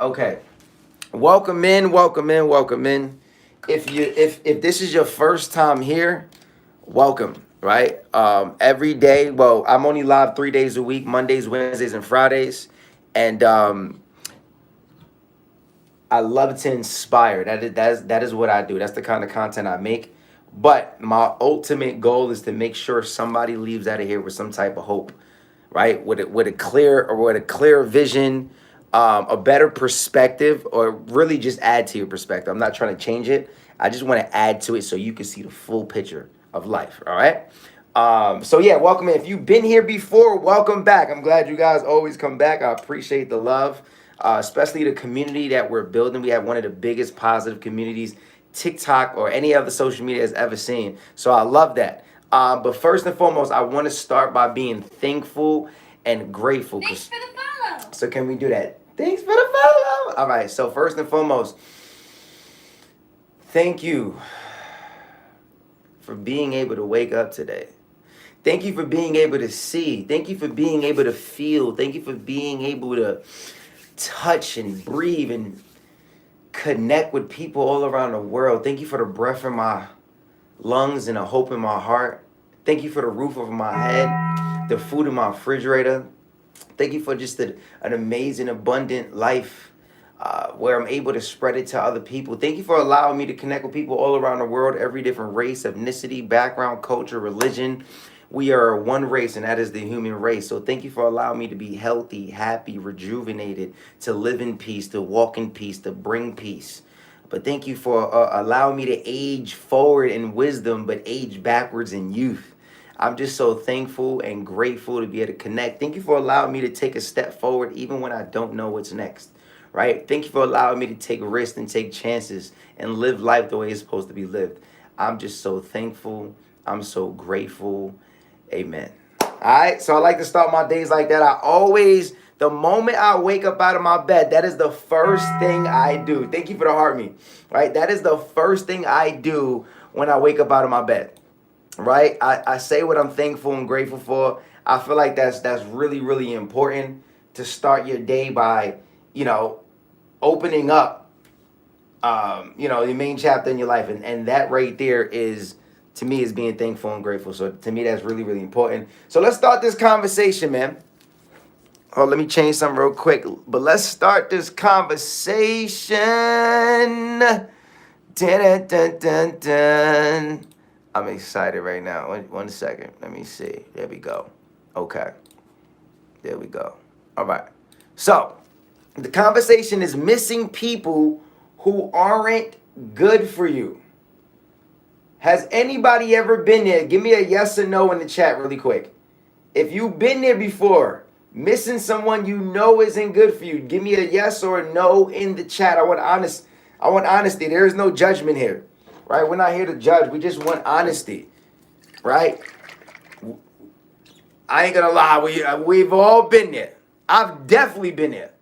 Okay. Welcome in, welcome in, welcome in. If this is your first time here, welcome, right? Every day, well, I'm only live 3 days a week, Mondays, Wednesdays, and Fridays. And I love to inspire. That is what I do. That's the kind of content I make. But my ultimate goal is to make sure somebody leaves out of here with some type of hope, right? With a clear vision, a better perspective, or really just add to your perspective. I'm not trying to change it. I just want to add to it so you can see the full picture of life. All right. So yeah, welcome in. If you've been here before, welcome back. I'm glad you guys always come back. I appreciate the love, especially the community that we're building. We have one of the biggest positive communities TikTok or any other social media has ever seen. So I love that. But first and foremost, I want to start by being thankful and grateful. Thanks for the follow. So can we do that? Thanks for the follow. All right. So first and foremost, thank you for being able to wake up today. Thank you for being able to see. Thank you for being able to feel. Thank you for being able to touch and breathe and connect with people all around the world. Thank you for the breath in my lungs and a hope in my heart. Thank you for the roof over my head, the food in my refrigerator. Thank you for just an amazing, abundant life where I'm able to spread it to other people. Thank you for allowing me to connect with people all around the world, every different race, ethnicity, background, culture, religion. We are one race, and that is the human race. So thank you for allowing me to be healthy, happy, rejuvenated, to live in peace, to walk in peace, to bring peace. But thank you for allowing me to age forward in wisdom, but age backwards in youth. I'm just so thankful and grateful to be able to connect. Thank you for allowing me to take a step forward even when I don't know what's next, right? Thank you for allowing me to take risks and take chances and live life the way it's supposed to be lived. I'm just so thankful. I'm so grateful. Amen. All right, so I like to start my days like that. The moment I wake up out of my bed, that is the first thing I do. Thank you for the heart me, right? That is the first thing I do when I wake up out of my bed, right? I say what I'm thankful and grateful for. I feel like that's really, really important to start your day by, opening up, the main chapter in your life. And that right there is, to me, is being thankful and grateful. So to me, that's really, really important. So let's start this conversation, man. Oh, let me change something real quick. But let's start this conversation. Dun, dun, dun, dun, dun. I'm excited right now. One second. Let me see. There we go. Okay. There we go. All right. So the conversation is missing people who aren't good for you. Has anybody ever been there? Give me a yes or no in the chat really quick. If you've been there before, missing someone you know isn't good for you, give me a yes or a no in the chat. I want honesty. There is no judgment here, right? We're not here to judge. We just want honesty, right? I ain't gonna lie. We've all been there. I've definitely been there.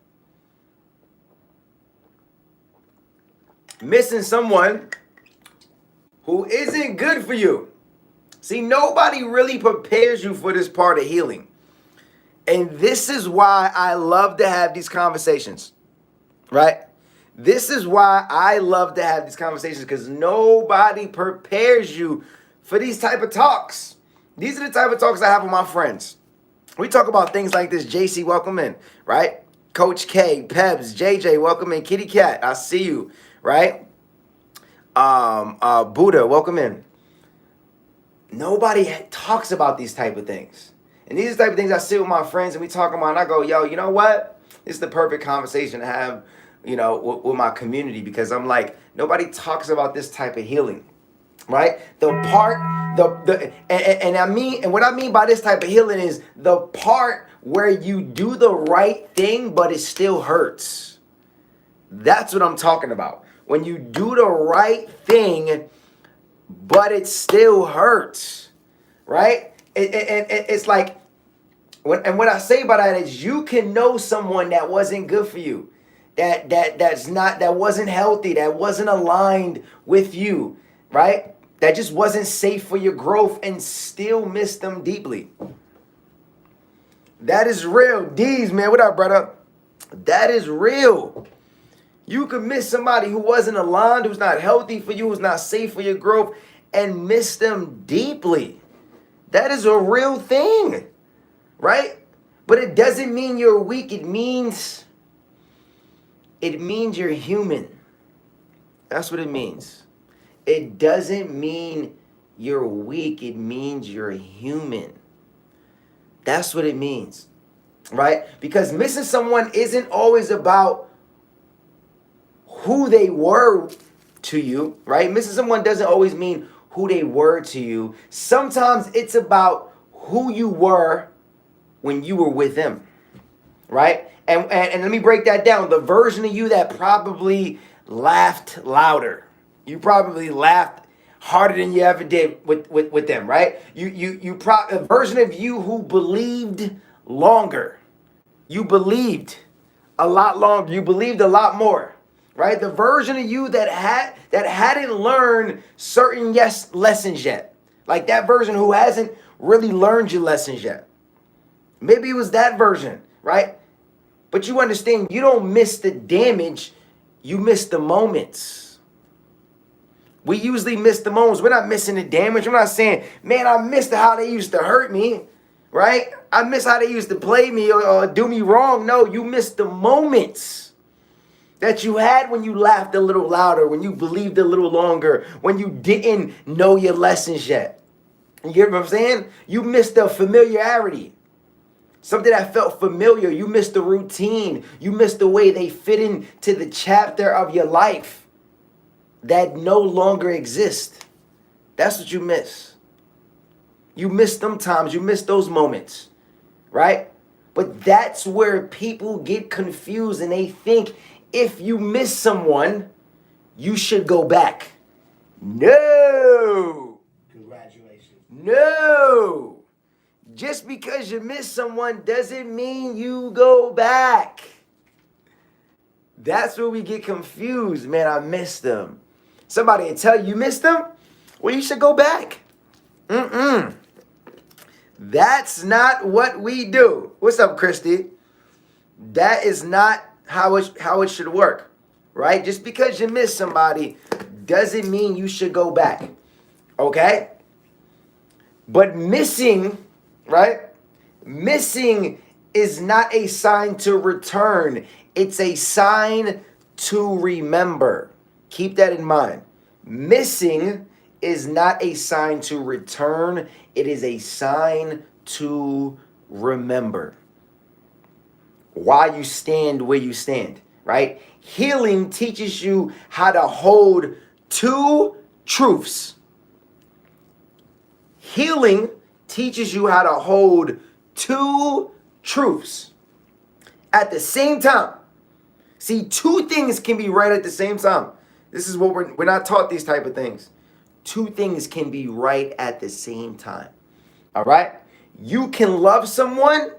Missing someone who isn't good for you. See, nobody really prepares you for this part of healing. And this is why I love to have these conversations, right? This is why I love to have these conversations, because nobody prepares you for these type of talks. These are the type of talks I have with my friends. We talk about things like this. JC, welcome in, right? Coach K, Pebs, JJ, welcome in. Kitty Cat, I see you, right? Buddha, welcome in. Nobody talks about these type of things. And these are the type of things I sit with my friends and we talk about, and I go, yo, you know what? This is the perfect conversation to have, with my community, because I'm like, nobody talks about this type of healing, right? And what I mean by this type of healing is the part where you do the right thing, but it still hurts. That's what I'm talking about. When you do the right thing, but it still hurts, right? It's like, what I say by that is, you can know someone that wasn't good for you, that wasn't healthy, that wasn't aligned with you, right? That just wasn't safe for your growth, and still miss them deeply. That is real. D's, man, what up, brother? That is real. You could miss somebody who wasn't aligned, who's not healthy for you, who's not safe for your growth, and miss them deeply. That is a real thing, right? But it doesn't mean you're weak. It means you're human. That's what it means. It doesn't mean you're weak. It means you're human. That's what it means, right? Because missing someone isn't always about who they were to you, right? Missing someone doesn't always mean who they were to you. Sometimes it's about who you were when you were with them, right? And let me break that down. The version of you that probably laughed louder. You probably laughed harder than you ever did with them, right? A version of you who believed longer. You believed a lot longer. You believed a lot more, right? The version of you that hadn't learned certain lessons yet. Like that version who hasn't really learned your lessons yet. Maybe it was that version, right? But you understand, you don't miss the damage, you miss the moments. We usually miss the moments. We're not missing the damage. I'm not saying, man, I missed how they used to hurt me, right? I miss how they used to play me or do me wrong. No, you miss the moments that you had when you laughed a little louder, when you believed a little longer, when you didn't know your lessons yet. You get what I'm saying? You missed the familiarity. Something that felt familiar. You missed the routine. You missed the way they fit into the chapter of your life that no longer exists. That's what you miss. You miss them times. You miss those moments, right? But that's where people get confused and they think if you miss someone, you should go back. No. Congratulations. No. Just because you miss someone doesn't mean you go back. That's where we get confused. Man, I missed them. Somebody will tell you missed them? Well, you should go back. That's not what we do. What's up, Christy? That is not how it should work, right? Just because you miss somebody doesn't mean you should go back, okay? But missing, right? Missing is not a sign to return. It's a sign to remember. Keep that in mind. Missing is not a sign to return. It is a sign to remember why you stand where you stand, right? Healing teaches you how to hold two truths. Healing teaches you how to hold two truths at the same time. See, two things can be right at the same time. This is what we're not taught these type of things. Two things can be right at the same time. All right? You can love someone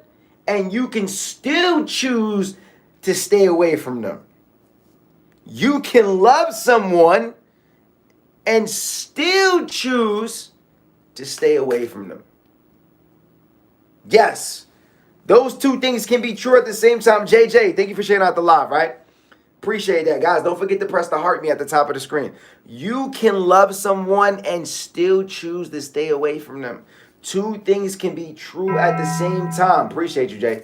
and you can still choose to stay away from them. You can love someone and still choose to stay away from them. Yes, those two things can be true at the same time. JJ, thank you for sharing out the live, right? Appreciate that, guys. Don't forget to press the heart me at the top of the screen. You can love someone and still choose to stay away from them. Two things can be true at the same time. Appreciate you, Jay.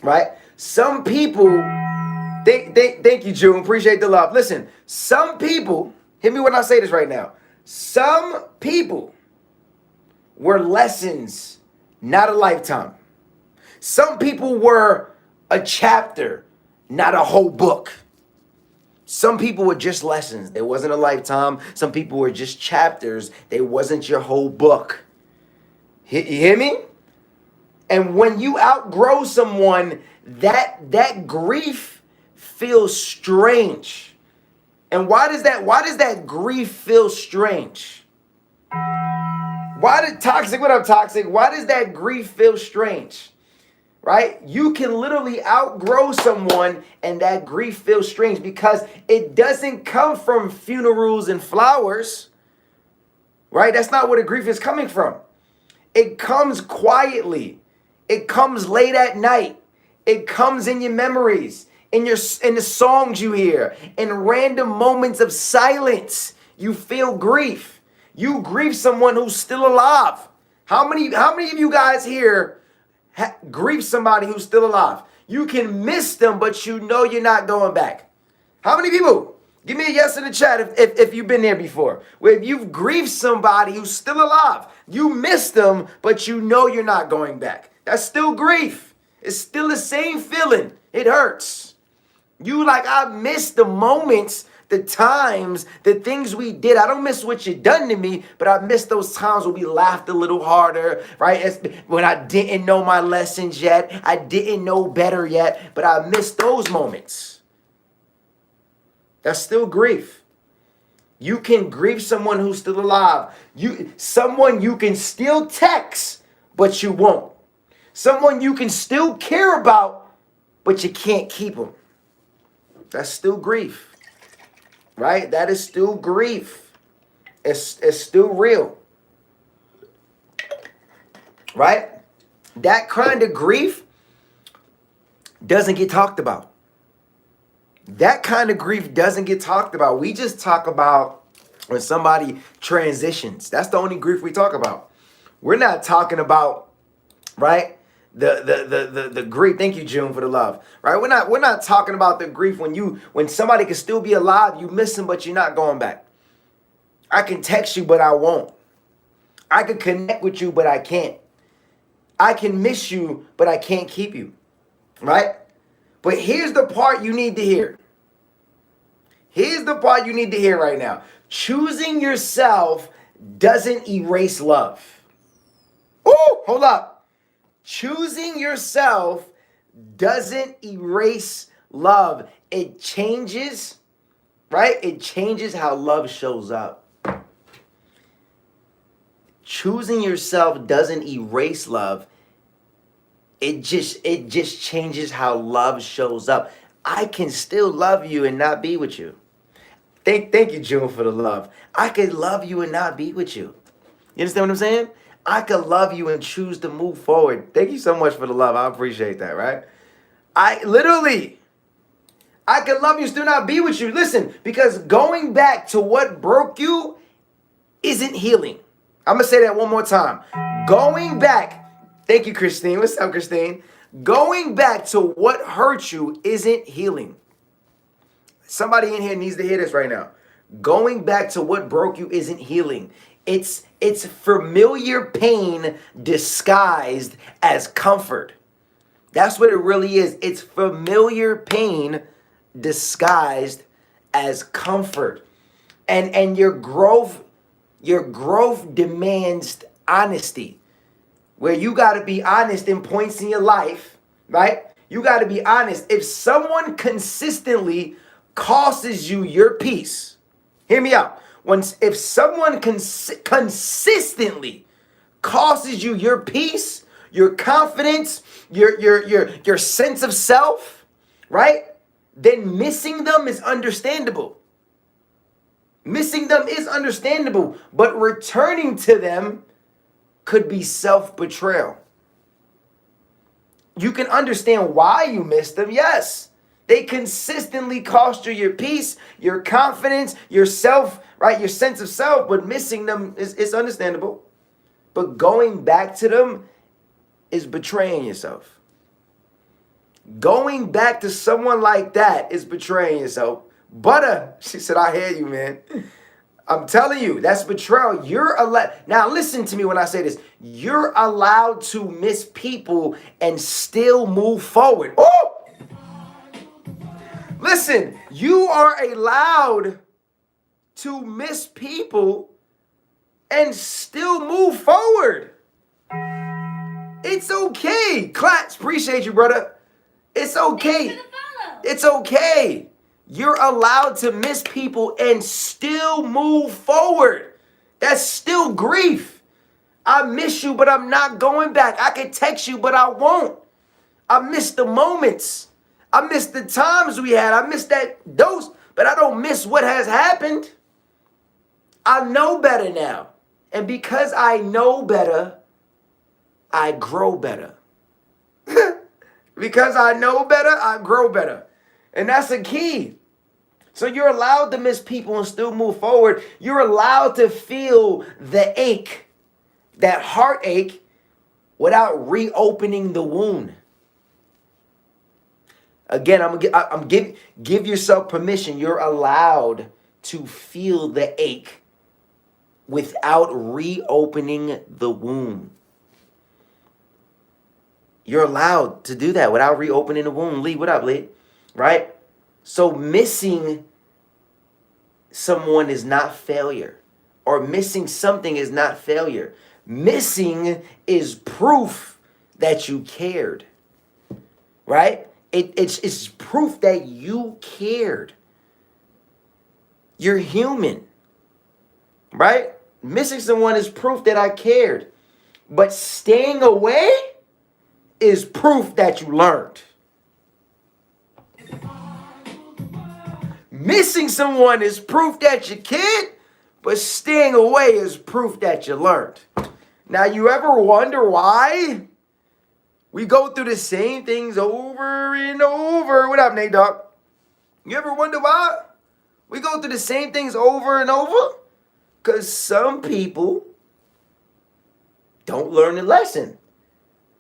Right? Some people, thank you, June. Appreciate the love. Listen, some people, hear me when I say this right now. Some people were lessons, not a lifetime. Some people were a chapter, not a whole book. Some people were just lessons. It wasn't a lifetime. Some people were just chapters. They wasn't your whole book. You hear me? And when you outgrow someone, that grief feels strange. And why does that grief feel strange? What up, Toxic? Why does that grief feel strange? Right? You can literally outgrow someone and that grief feels strange because it doesn't come from funerals and flowers. Right? That's not where the grief is coming from. It comes quietly. It comes late at night. It comes in your memories. in the songs you hear, in random moments of silence, you feel grief. You grieve someone who's still alive. How many of you guys here grieve somebody who's still alive? You can miss them, but you know you're not going back. How many people? Give me a yes in the chat if you've been there before. Where you've grieved somebody who's still alive. You miss them, but you know you're not going back. That's still grief. It's still the same feeling. It hurts. You like, I miss the moments, the times, the things we did. I don't miss what you done to me, but I miss those times when we laughed a little harder, right? When I didn't know my lessons yet. I didn't know better yet, but I miss those moments. That's still grief. You can grieve someone who's still alive. Someone you can still text, but you won't. Someone you can still care about, but you can't keep them. That's still grief, right? That is still grief. It's still real, right? That kind of grief doesn't get talked about. That kind of grief doesn't get talked about. We just talk about when somebody transitions. That's the only grief we talk about. We're not talking about, right, the grief. Thank you, June, for the love. Right? We're not talking about the grief when somebody can still be alive, you miss them, but you're not going back. I can text you, but I won't. I can connect with you, but I can't. I can miss you, but I can't keep you. Right? But here's the part you need to hear. Here's the part you need to hear right now. Choosing yourself doesn't erase love. Oh, hold up. Choosing yourself doesn't erase love. It changes, right? It changes how love shows up. Choosing yourself doesn't erase love. It just changes how love shows up. I can still love you and not be with you. Thank you, June, for the love. I could love you and not be with you. You understand what I'm saying? I could love you and choose to move forward. Thank you so much for the love. I appreciate that, right? I could love you and still not be with you. Listen, because going back to what broke you isn't healing. I'm going to say that one more time. Going back. Thank you, Christine. What's up, Christine? Going back to what hurt you isn't healing. Somebody in here needs to hear this right now. Going back to what broke you isn't healing. It's familiar pain disguised as comfort. That's what it really is. It's familiar pain disguised as comfort. And your growth demands honesty. Where you got to be honest in points in your life, right? You got to be honest. If someone consistently costs you your peace, hear me out. If someone consistently costs you your peace, your confidence, your sense of self, right? Then missing them is understandable. Missing them is understandable, but returning to them could be self-betrayal. You can understand why you missed them, yes. They consistently cost you your peace, your confidence, your self, right? Your sense of self, but missing them is understandable. But going back to them is betraying yourself. Going back to someone like that is betraying yourself. Butter, she said, I hear you, man. I'm telling you, that's betrayal. You're allowed. Now, listen to me when I say this. You're allowed to miss people and still move forward. Oh! Listen, you are allowed to miss people and still move forward. It's okay. Claps, appreciate you, brother. It's okay. It's okay. You're allowed to miss people and still move forward. That's still grief. I miss you, but I'm not going back. I can text you, but I won't. I miss the moments. I miss the times we had. I miss that dose, but I don't miss what has happened. I know better now. And because I know better, I grow better. Because I know better, I grow better. And that's the key. So you're allowed to miss people and still move forward. You're allowed to feel the ache, that heartache, without reopening the wound. Again, give yourself permission. You're allowed to feel the ache without reopening the wound. You're allowed to do that without reopening the wound. Lee, what up, Lee? Right? So missing someone is not failure, or missing something is not failure. Missing is proof that you cared, right? It's proof that you cared. You're human, right? Missing someone is proof that I cared. But staying away is proof that you learned. Missing someone is proof that you cared, but staying away is proof that you learned. Now, you ever wonder why we go through the same things over and over? What up, Nate Dogg? You ever wonder why we go through the same things over and over? Because some people don't learn the lesson,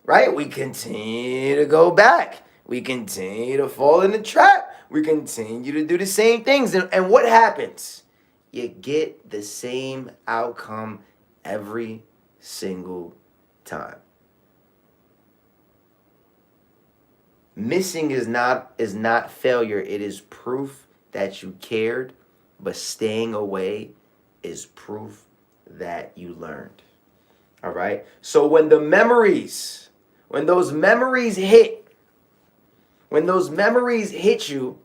right? We continue to go back. We continue to fall in the trap. We continue to do the same things. And what happens? You get the same outcome every single time. Missing is not failure. It is proof that you cared, but staying away is proof that you learned. All right? So when those memories hit you,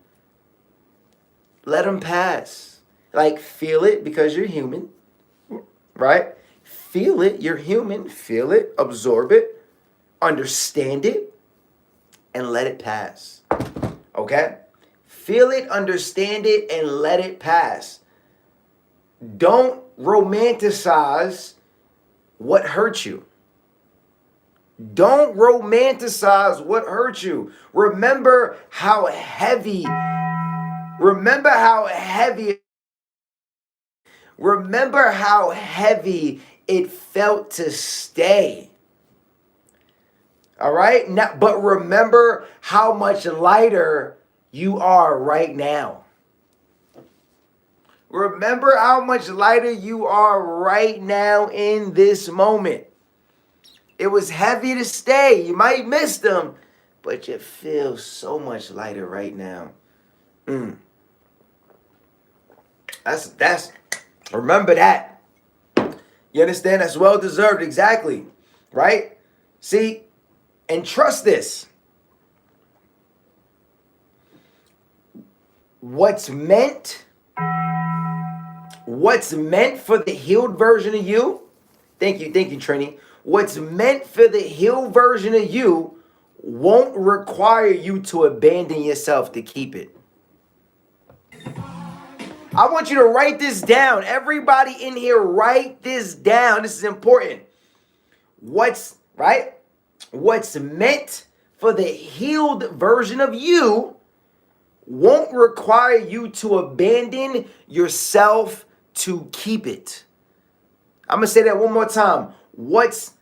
let them pass. Like, feel it because you're human, right? Feel it, you're human. Feel it, absorb it, understand it, and let it pass. Okay? Feel it, understand it, and let it pass. Don't romanticize what hurt you. Don't romanticize what hurt you. Remember how heavy it felt to stay. All right? Now, but remember how much lighter you are right now. Remember how much lighter you are right now in this moment. It was heavy to stay. You might miss them, but you feel so much lighter right now. That's remember that. You understand? That's well deserved, exactly. Right? See, and trust this. What's meant for the healed version of you, thank you, Trini. What's meant for the healed version of you won't require you to abandon yourself to keep it. I want you to write this down. Everybody in here, write this down. This is important. What's meant for the healed version of you won't require you to abandon yourself to keep it. I'm going to say that one more time. What's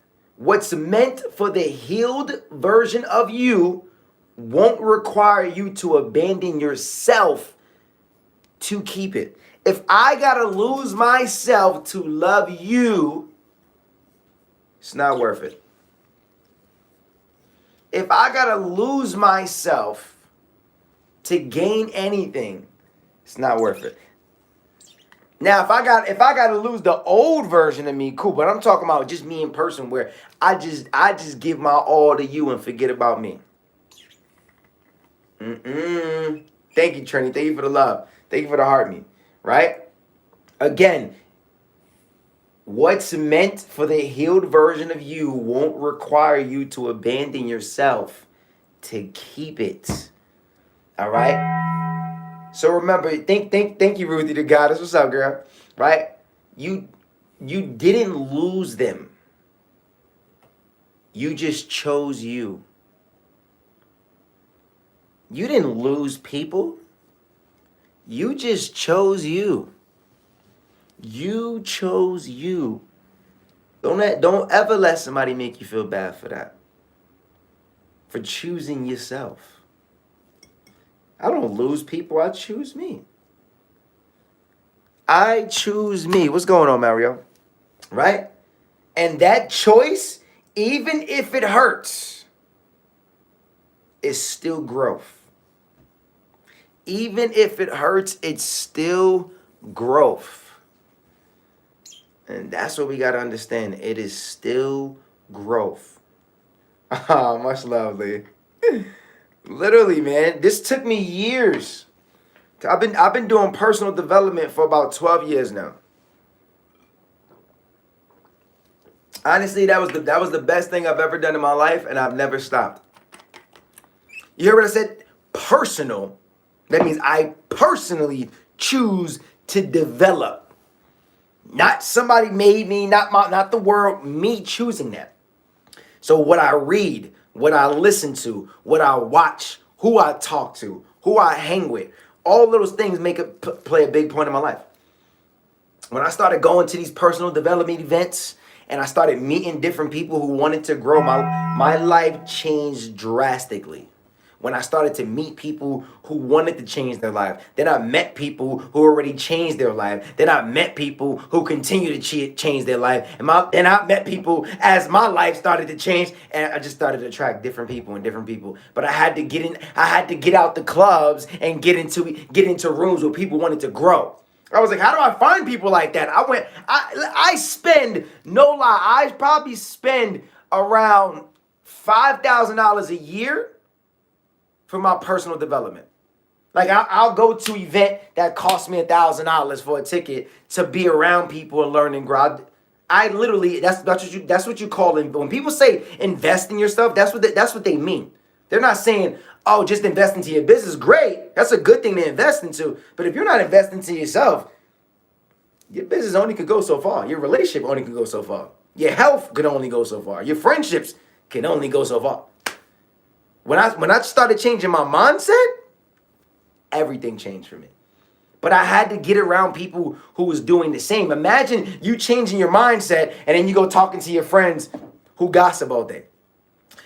meant for the healed version of you won't require you to abandon yourself to keep it. If I got to lose myself to love you, it's not worth it. If I got to lose myself to gain anything, it's not worth it. Now, if I got to lose the old version of me, cool. But I'm talking about just me in person, where I just give my all to you and forget about me. Thank you, Trini. Thank you for the love. Thank you for the heart me. Right? Again, what's meant for the healed version of you won't require you to abandon yourself to keep it. All right? So remember, thank you, Ruthie the Goddess. What's up, girl? Right? You didn't lose them. You just chose you. You didn't lose people. You just chose you. You chose you. Don't ever let somebody make you feel bad for that. For choosing yourself. I don't lose people, I choose me. I choose me. What's going on, Mario? Right? And that choice, even if it hurts, is still growth. Even if it hurts, it's still growth. And that's what we got to understand. It is still growth. Ah, much love, Lee. Literally, man, this took me years. I've been doing personal development for about 12 years now. Honestly, that was the best thing I've ever done in my life, and I've never stopped. You hear what I said? Personal. That means I personally choose to develop. Not somebody made me, not the world, me choosing that. So what I read, what I listen to, what I watch, who I talk to, who I hang with, all those things play a big point in my life. When I started going to these personal development events and I started meeting different people who wanted to grow, my life changed drastically. When I started to meet people who wanted to change their life, then I met people who already changed their life. Then I met people who continue to change their life. And I met people as my life started to change, and I just started to attract different people and different people. But I had to get out the clubs and get into rooms where people wanted to grow. I was like, how do I find people like that? I spend, no lie, I probably spend around $5,000 a year for my personal development. Like I'll go to an event that costs me $1,000 for a ticket to be around people and learn and grow. I literally, that's what you call it. When people say invest in yourself, that's what they mean. They're not saying, oh, just invest into your business. Great, that's a good thing to invest into. But if you're not investing into yourself, your business only could go so far. Your relationship only can go so far. Your health could only go so far. Your friendships can only go so far. When I started changing my mindset, everything changed for me. But I had to get around people who was doing the same. Imagine you changing your mindset and then you go talking to your friends who gossip all day.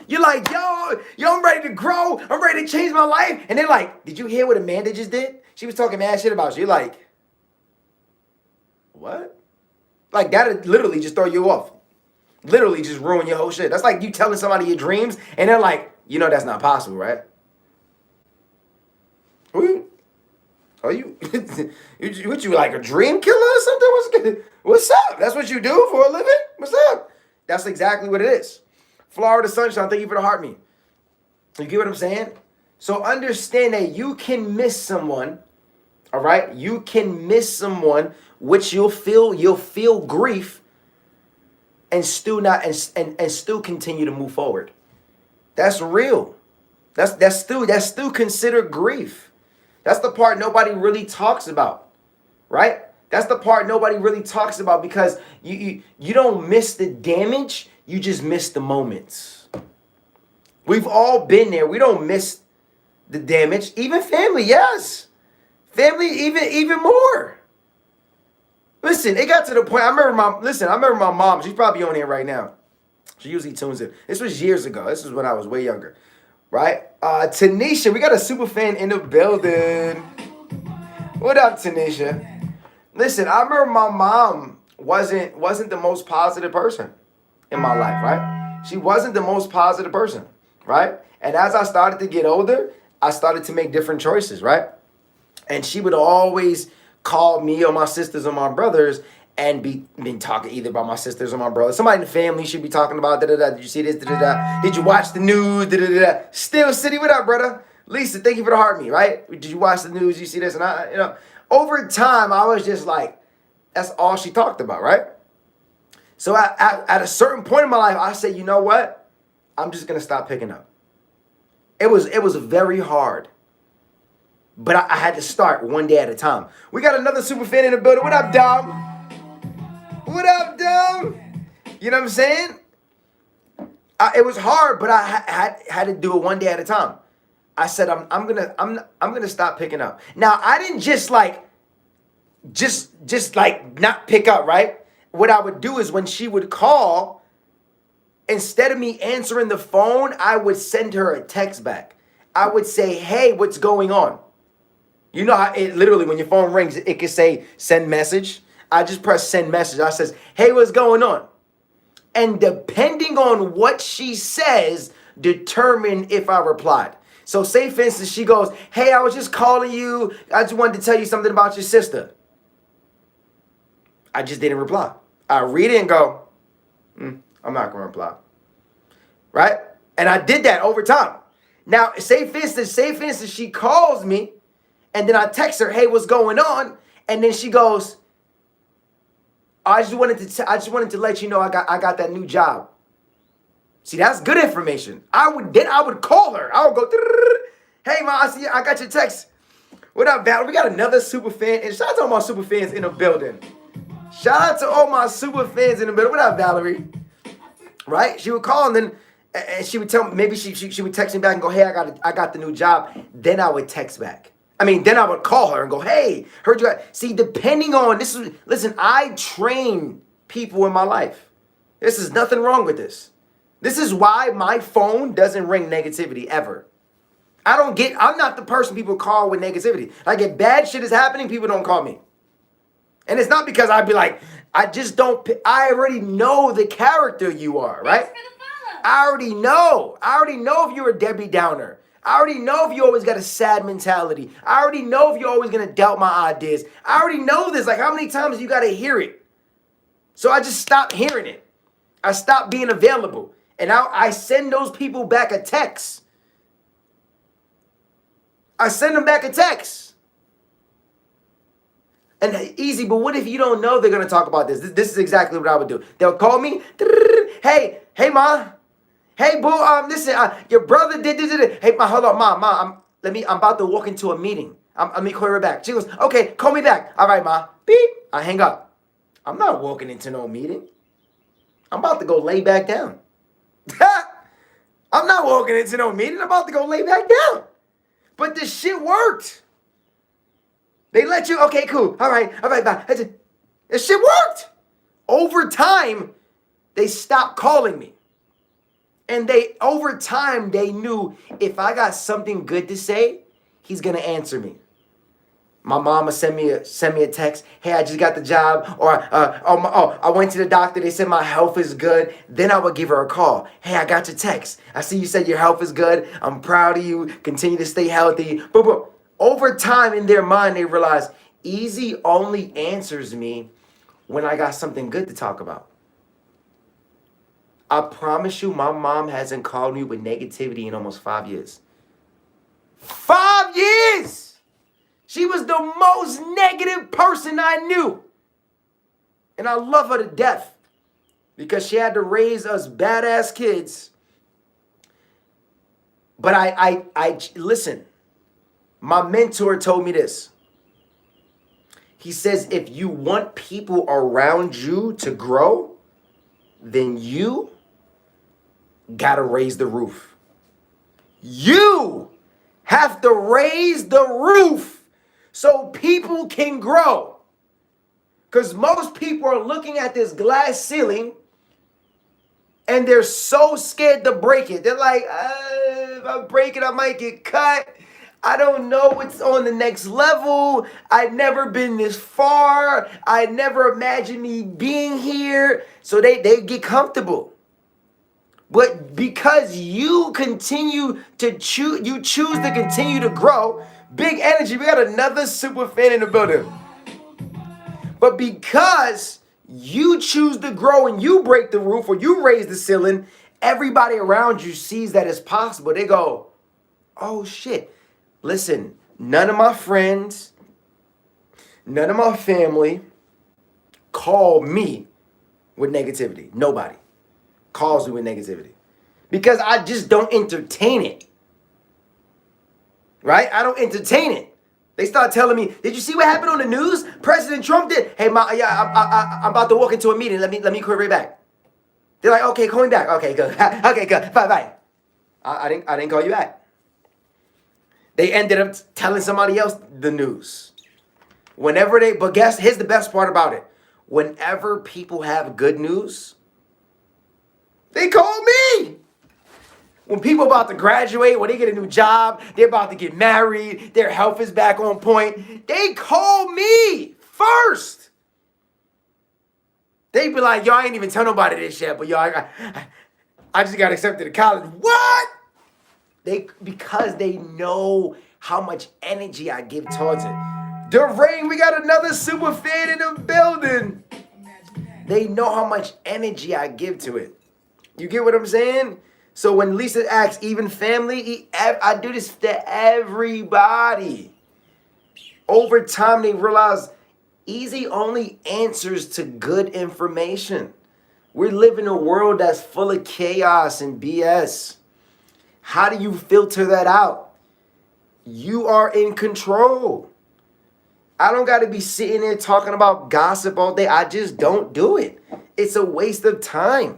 You're like, yo, I'm ready to grow. I'm ready to change my life. And they're like, did you hear what Amanda just did? She was talking mad shit about you. You're like, what? Like that'd literally just throw you off. Literally just ruin your whole shit. That's like you telling somebody your dreams and they're like, you know that's not possible, right? Who are you? What you like a dream killer or something? What's up? That's what you do for a living? What's up? That's exactly what it is. Florida sunshine, thank you for the heart me. You get what I'm saying? So understand that you can miss someone, all right? You can miss someone which you'll feel grief and still and still continue to move forward. That's real. That's still considered grief. That's the part nobody really talks about, right? That's the part nobody really talks about because you don't miss the damage, you just miss the moments. We've all been there. We don't miss the damage. Even family, yes. Family, even more. Listen, it got to the point. I remember my mom. She's probably on here right now. She usually tunes in. This was years ago. This was when I was way younger, right? Tanisha, we got a super fan in the building. What up, Tanisha? Listen, I remember my mom wasn't the most positive person in my life, right? She wasn't the most positive person, right? And as I started to get older, I started to make different choices, right? And she would always call me or my sisters or my brothers and been talking either about my sisters or my brothers. Somebody in the family should be talking about da-da-da. Did you see this? Da-da-da. Did you watch the news? Da-da-da. Still City, what up, brother? Lisa, thank you for the heart me, right? Did you watch the news? You see this? And over time, I was just like, that's all she talked about, right? So at a certain point in my life, I said, you know what? I'm just going to stop picking up. It was very hard. But I had to start one day at a time. We got another super fan in the building. What up, Dom? What up, Dom? You know what I'm saying? It was hard, but I had to do it one day at a time. I said, I'm gonna stop picking up. Now, I didn't just like not pick up, right? What I would do is when she would call, instead of me answering the phone, I would send her a text back. I would say, hey, what's going on? You know how it literally, when your phone rings, it can say send message. I just press send message. I says, hey, what's going on? And depending on what she says, determine if I replied. So say, for instance, she goes, hey, I was just calling you. I just wanted to tell you something about your sister. I just didn't reply. I read it and go, I'm not going to reply. Right? And I did that over time. Now, say for instance, she calls me and then I text her, hey, what's going on? And then she goes, I just wanted to let you know I got that new job. See, that's good information. I would call her. I would go, hey, ma, I see, I got your text. What up, Val? We got another super fan. And shout out to all my super fans in the building. Shout out to all my super fans in the building. What up, Valerie? Right? She would call and then she would tell me, maybe she would text me back and go, hey, I got the new job. Then I would text back. Then I would call her and go, hey, heard you. See, depending on listen, I train people in my life. This is nothing wrong with this. This is why my phone doesn't ring negativity ever. I'm not the person people call with negativity. Like if bad shit is happening, people don't call me. And it's not because I'd be like, I already know the character you are, right? I already know if you're a Debbie Downer. I already know if you always got a sad mentality. I already know if you're always going to doubt my ideas. I already know this. Like, how many times you got to hear it? So I just stopped hearing it. I stopped being available. And now I send those people back a text. I send them back a text. And easy, but what if you don't know they're going to talk about this? This is exactly what I would do. They'll call me. Hey, ma. Hey, boo, listen, your brother did. Hey, ma, hold on, ma, I'm about to walk into a meeting. Let me call her back. She goes, okay, call me back. All right, ma. Beep. I hang up. I'm not walking into no meeting. I'm about to go lay back down. I'm not walking into no meeting. I'm about to go lay back down. But this shit worked. They let you, okay, cool. All right, bye. This shit worked. Over time, they stopped calling me. And over time, they knew if I got something good to say, he's going to answer me. My mama sent me a text. Hey, I just got the job. Or, I went to the doctor. They said my health is good. Then I would give her a call. Hey, I got your text. I see you said your health is good. I'm proud of you. Continue to stay healthy. But over time, in their mind, they realize Easy only answers me when I got something good to talk about. I promise you, my mom hasn't called me with negativity in almost 5 years. 5 years! She was the most negative person I knew. And I love her to death because she had to raise us badass kids. But I listen, my mentor told me this. He says, if you want people around you to grow, then you gotta raise the roof. You have to raise the roof so people can grow. Because most people are looking at this glass ceiling and they're so scared to break it. They're like, if I break it, I might get cut. I don't know what's on the next level. I've never been this far. I never imagined me being here. So they get comfortable. But because you continue to choose to continue to grow, big energy. We got another super fan in the building. But because you choose to grow and you break the roof or you raise the ceiling, everybody around you sees that it's possible. They go, oh shit. Listen, none of my friends, none of my family call me with negativity. Nobody calls me with negativity because I just don't entertain it. Right? I don't entertain it. They start telling me, did you see what happened on the news? President Trump did. Hey, I'm about to walk into a meeting. Let me call right back. They're like, okay, call me back. Okay, good. Okay, good. Bye. I didn't call you back. They ended up telling somebody else the news. Here's the best part about it. Whenever people have good news, they call me. When people about to graduate, when they get a new job, they're about to get married, their health is back on point, they call me first. They be like, yo, I ain't even tell nobody this yet, but yo, I just got accepted to college. What? Because they know how much energy I give towards it. Durain, we got another super fan in the building. They know how much energy I give to it. You get what I'm saying? So when Lisa asks, even family, I do this to everybody. Over time, they realize easy only answers to good information. We live in a world that's full of chaos and BS. How do you filter that out? You are in control. I don't got to be sitting there talking about gossip all day. I just don't do it. It's a waste of time.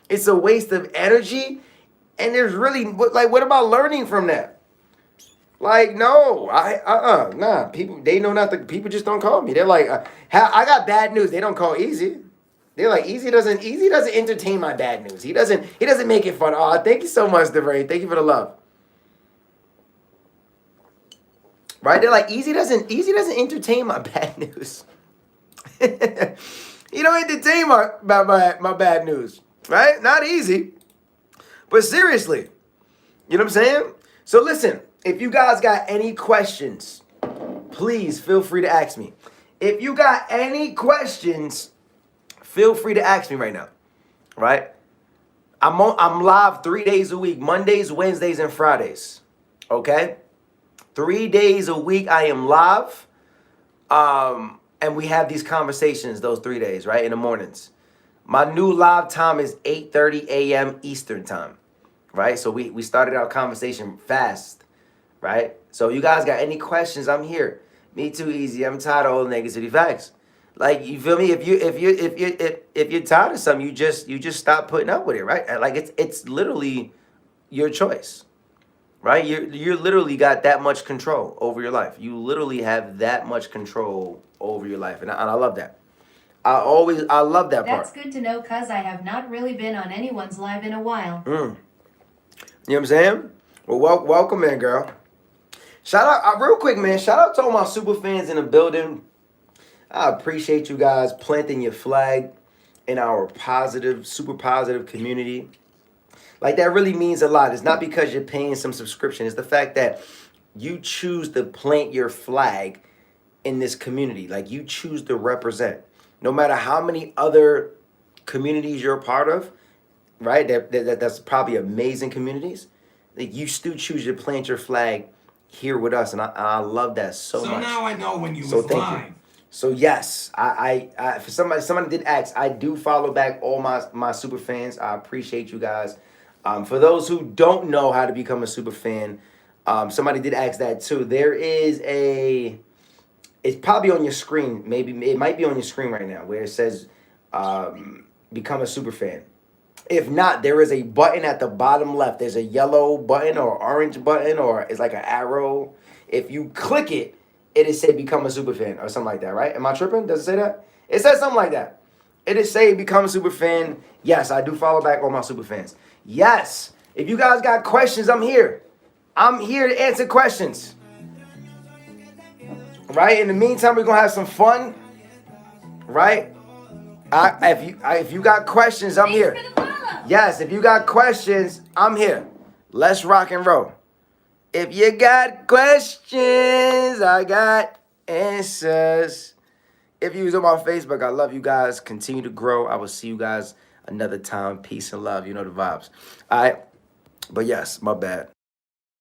It's a waste of energy. And there's really, what about learning from that? Like, no, nah. People, they know nothing. People just don't call me. They're like, I got bad news. They don't call Easy. They're like, Easy doesn't entertain my bad news. He doesn't make it fun. Oh, thank you so much, DeRay. Thank you for the love. Right? They're like, Easy doesn't entertain my bad news. He don't entertain my bad news. Right? Not Easy. But seriously, you know what I'm saying? So listen, if you guys got any questions, please feel free to ask me. If you got any questions, feel free to ask me right now. Right? I'm live 3 days a week, Mondays, Wednesdays, and Fridays. Okay? 3 days a week I am live. And we have these conversations those 3 days, right? In the mornings. My new live time is 8:30 a.m. Eastern time. Right? So we started our conversation fast. Right? So you guys got any questions, I'm here. Me too, Easy. I'm tired of all the negativity facts. Like, you feel me? If you're tired of something, you just stop putting up with it, right? Like, it's literally your choice. Right? You're literally got that much control over your life. You literally have that much control over your life. And I love that. I love that part. That's good to know, cuz I have not really been on anyone's live in a while. You know what I'm saying? Well, welcome in, girl. Shout out, real quick, man. Shout out to all my super fans in the building. I appreciate you guys planting your flag in our super positive community. Like, that really means a lot. It's not because you're paying some subscription. It's the fact that you choose to plant your flag in this community. Like, you choose to represent. No matter how many other communities you're a part of, right? That's probably amazing communities. Like, you still choose to plant your flag here with us, and I love that so much. So now I know when you was lying. So yes, I for somebody did ask, I do follow back all my super fans. I appreciate you guys. For those who don't know how to become a super fan, somebody did ask that too. It's probably on your screen. Maybe it might be on your screen right now where it says become a super fan. If not, there is a button at the bottom left. There's a yellow button or orange button, or it's like an arrow. If you click it, it is say become a super fan or something like that, right? Am I tripping? Does it say that? It says something like that. It is say become a super fan. Yes, I do follow back all my super fans. Yes, if you guys got questions, I'm here. I'm here to answer questions. Right? In the meantime, we're going to have some fun. Right? If you got questions, I'm here. Yes, if you got questions, I'm here. Let's rock and roll. If you got questions, I got answers. If you was on my Facebook, I love you guys. Continue to grow. I will see you guys another time. Peace and love. You know the vibes. All right. But yes, my bad.